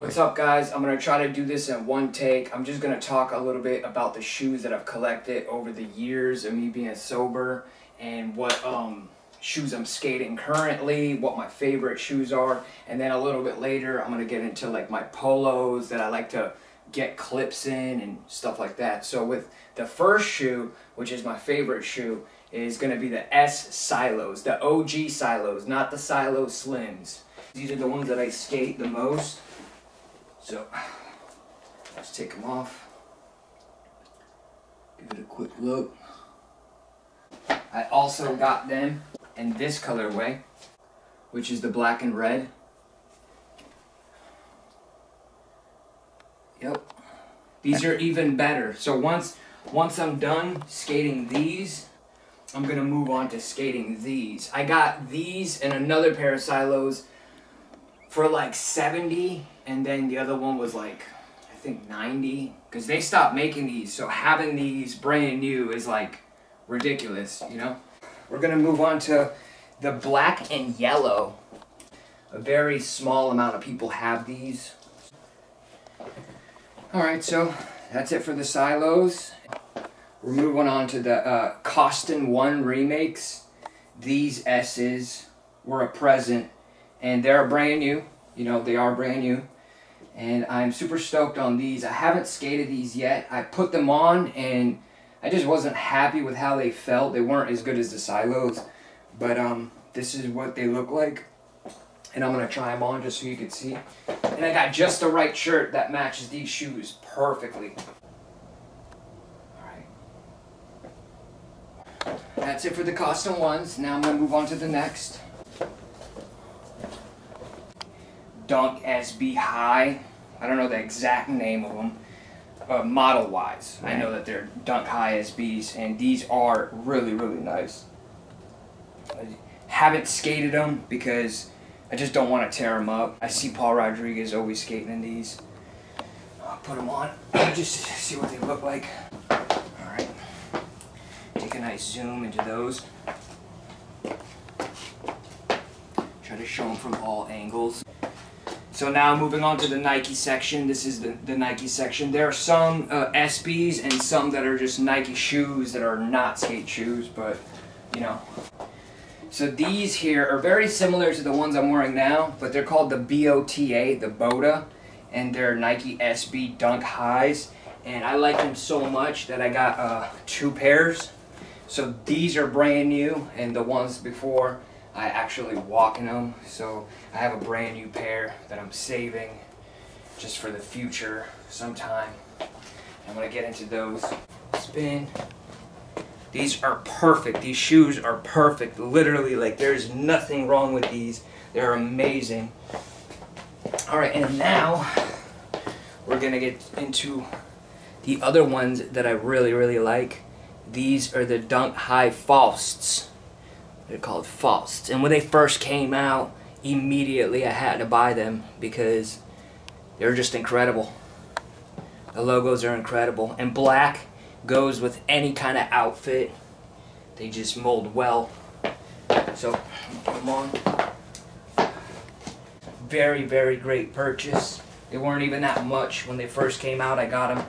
What's up, guys? I'm going to try to do this in one take. I'm just going to talk a little bit about the shoes that I've collected over the years of me being sober and what shoes I'm skating currently, what my favorite shoes are, and then a little bit later I'm going to get into like my polos that I like to get clips in and stuff like that. So with the first shoe, which is my favorite shoe, is going to be the S Silos, the OG Silos, not the Silo Slims. These are the ones that I skate the most. So, let's take them off, give it a quick look. I also got them in this colorway, which is the black and red. Yep. These are even better. So once I'm done skating these, I'm going to move on to skating these. I got these and another pair of Silos for like 70, and then the other one was like, I think 90, because they stopped making these, so having these brand new is like ridiculous, you know? We're gonna move on to the black and yellow. A very small amount of people have these. Alright, so that's it for the Silos. We're moving on to the Costin 1 remakes. These S's were a present, and they're brand new. You know, they are brand new. And I'm super stoked on these. I haven't skated these yet. I put them on and I just wasn't happy with how they felt. They weren't as good as the Silos. But this is what they look like. And I'm going to try them on just so you can see. And I got just the right shirt that matches these shoes perfectly. Alright. That's it for the Costin 1s. Now I'm going to move on to the next. Dunk SB High. I don't know the exact name of them, model-wise. I know that they're Dunk High SBs, and these are really, really nice. I haven't skated them because I just don't want to tear them up. I see Paul Rodriguez always skating in these. I'll put them on just to see what they look like. Alright. Take a nice zoom into those. Try to show them from all angles. So now moving on to the Nike section. This is the Nike section. There are some SBs and some that are just Nike shoes that are not skate shoes, but you know. So these here are very similar to the ones I'm wearing now, but they're called the BOTA, the Bota, and they're Nike SB Dunk Highs. And I like them so much that I got 2 pairs. So these are brand new, and the ones before I actually walk in them, so I have a brand new pair that I'm saving just for the future sometime. I'm going to get into those. Spin. These are perfect. These shoes are perfect. Literally, like, there's nothing wrong with these. They're amazing. Alright, and now we're going to get into the other ones that I really, really like. These are the Dunk High Fausts. They're called Fausts. And when they first came out, immediately I had to buy them because they're just incredible. The logos are incredible. And black goes with any kind of outfit. They just mold well. So, put them on. Very, very great purchase. They weren't even that much when they first came out. I got them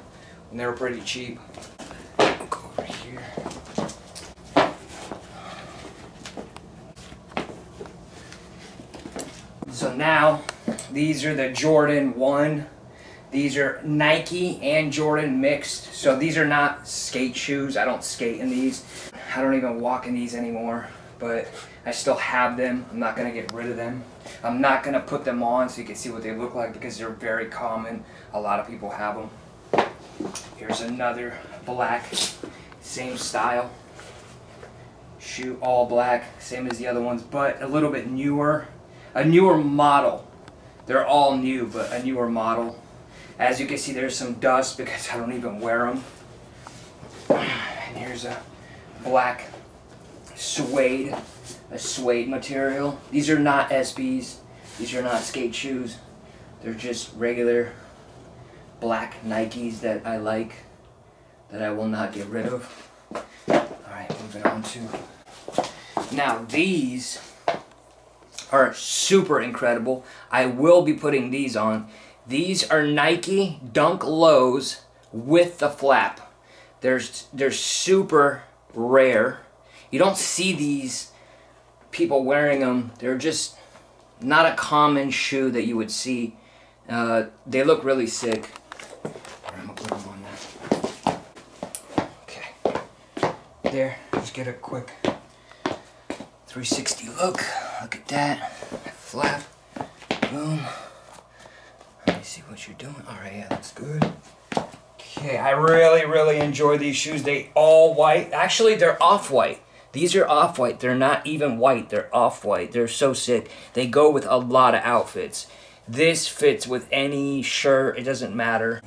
and they were pretty cheap. I'll go over here. So now, these are the Jordan 1. These are Nike and Jordan mixed. So these are not skate shoes. I don't skate in these. I don't even walk in these anymore. But I still have them. I'm not going to get rid of them. I'm not going to put them on so you can see what they look like because they're very common. A lot of people have them. Here's another black, same style. Shoe, all black, same as the other ones, but a little bit newer. A newer model. They're all new, but a newer model. As you can see, there's some dust because I don't even wear them. And here's a black suede, a suede material. These are not SBs. These are not skate shoes. They're just regular black Nikes that I like, that I will not get rid of. Alright, moving on to... Now these are super incredible. I will be putting these on. These are Nike Dunk Lows with the flap. They're super rare. You don't see these people wearing them. They're just not a common shoe that you would see. They look really sick. I'm gonna put them on now. Okay. There, just get a quick 360 look. Look at that. Flap. Boom. Let me see what you're doing. Alright, yeah, that's good. Okay, I really enjoy these shoes. They all white. Actually, they're off-white. These are off-white. They're not even white. They're off-white. They're so sick. They go with a lot of outfits. This fits with any shirt. It doesn't matter.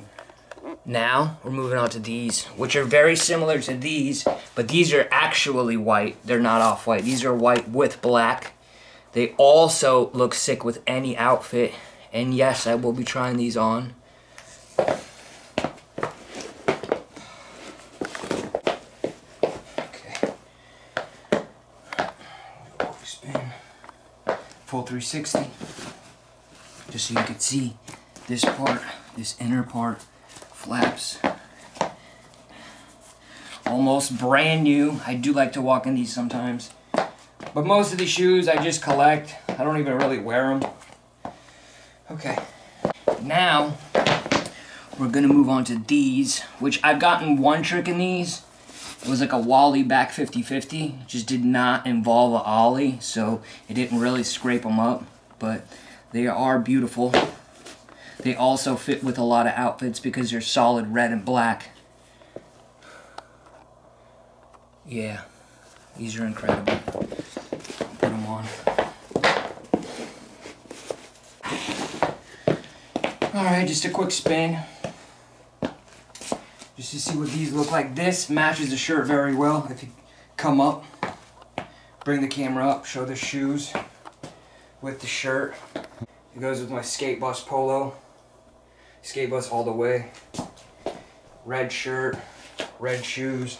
Now, we're moving on to these, which are very similar to these, but these are actually white. They're not off-white. These are white with black. They also look sick with any outfit. And yes, I will be trying these on. Full 360, just so you can see this part, this inner part, flaps. Almost brand new. I do like to walk in these sometimes, but most of the shoes I just collect. I don't even really wear them. Okay, now we're gonna move on to these, which I've gotten one trick in these. It was like a Wally back 50-50. Just did not involve an ollie, so it didn't really scrape them up. But they are beautiful. They also fit with a lot of outfits because they're solid red and black. Yeah, these are incredible. Put them on. Alright, just a quick spin. Just to see what these look like. This matches the shirt very well. If you come up, bring the camera up, show the shoes with the shirt. It goes with my Skate Bus polo. Skate Bus all the way. Red shirt, red shoes.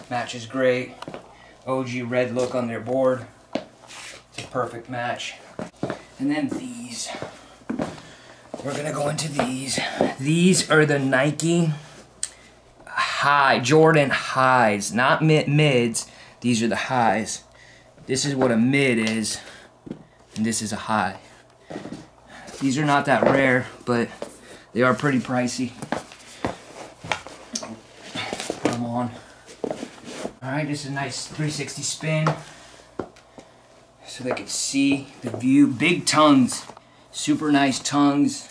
Matches great. OG red look on their board. It's a perfect match. And then these. We're gonna go into these. These are the Nike High, Jordan highs, not mids. These are the highs. This is what a mid is, and this is a high. These are not that rare, but they are pretty pricey. Put them on. Alright, just a nice 360 spin, so they can see the view. Big tongues, super nice tongues,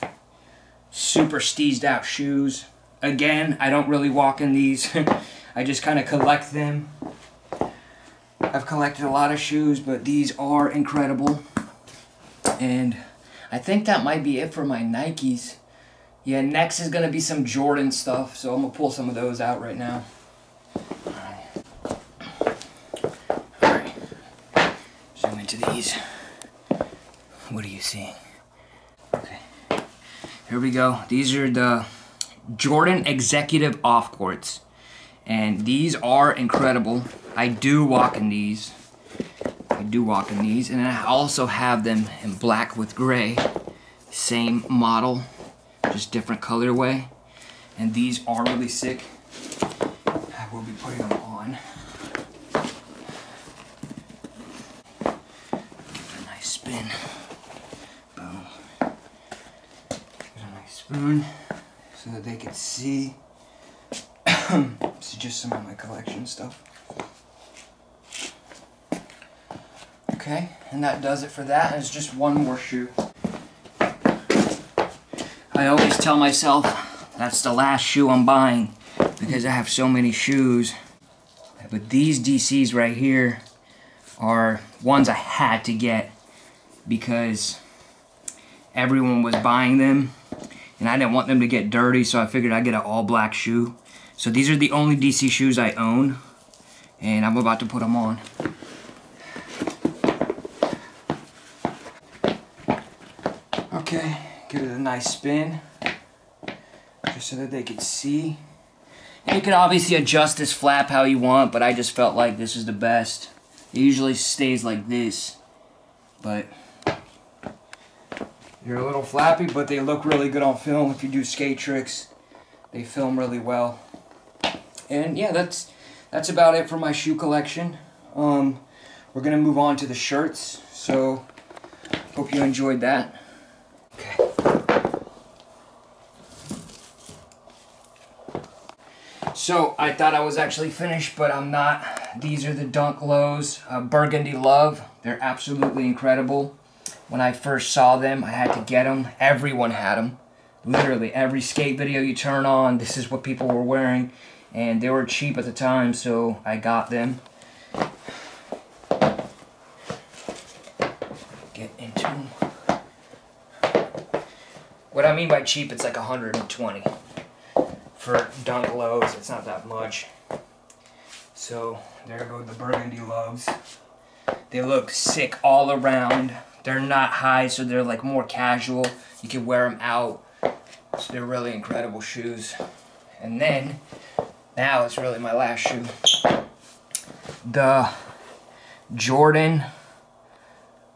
super steezed out shoes. Again, I don't really walk in these. I just kind of collect them. I've collected a lot of shoes, but these are incredible. And I think that might be it for my Nikes. Yeah, next is going to be some Jordan stuff, so I'm going to pull some of those out right now. Alright. Zoom into these. What are you seeing? Okay. Here we go. These are the Jordan Executive Off Courts, and these are incredible. I do walk in these. And I also have them in black with gray. Same model, just different colorway. And these are really sick. I will be putting them on. Give it a nice spin. Boom. Get a nice spoon, so that they can see. This is just some of my collection stuff. Okay, and that does it for that. And it's just one more shoe. I always tell myself that's the last shoe I'm buying because I have so many shoes. But these DCs right here are ones I had to get because everyone was buying them. And I didn't want them to get dirty, so I figured I'd get an all-black shoe. So these are the only DC shoes I own, and I'm about to put them on. Okay, give it a nice spin, just so that they can see. And you can obviously adjust this flap how you want, but I just felt like this is the best. It usually stays like this, but They're a little flappy, but they look really good on film. If you do skate tricks, they film really well. And yeah, that's about it for my shoe collection. We're gonna move on to the shirts, so hope you enjoyed that. Okay. So I thought I was actually finished, but I'm not. These are the Dunk Lows Burgundy Love. They're absolutely incredible. When I first saw them, I had to get them. Everyone had them. Literally every skate video you turn on, this is what people were wearing. And they were cheap at the time, so I got them. Get into them. What I mean by cheap, it's like 120. For Dunk Lows, it's not that much. So there go the Burgundy Lows. They look sick all around. They're not high, so they're like more casual. You can wear them out. So they're really incredible shoes. And then, now it's really my last shoe. The Jordan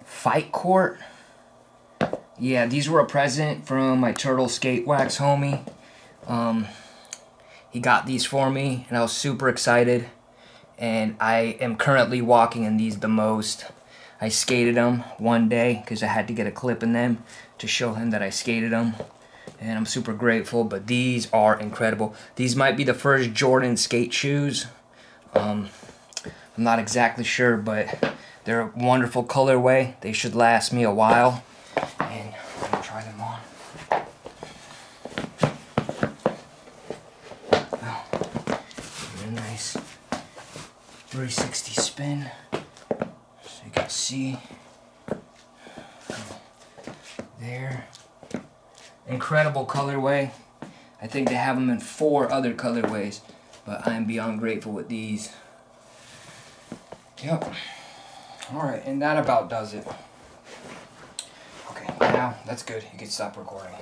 Fight Court. Yeah, these were a present from my Turtle Skate Wax homie. He got these for me, and I was super excited. And I am currently walking in these the most. I skated them one day because I had to get a clip in them to show him that I skated them. And I'm super grateful, but these are incredible. These might be the first Jordan skate shoes. I'm not exactly sure, but they're a wonderful colorway. They should last me a while. And I'm gonna try them on. Oh, a nice 360 spin. So you can see. There. Incredible colorway. I think they have them in 4 other colorways, but I am beyond grateful with these. Yep. Alright, and that about does it. Okay, now that's good. You can stop recording.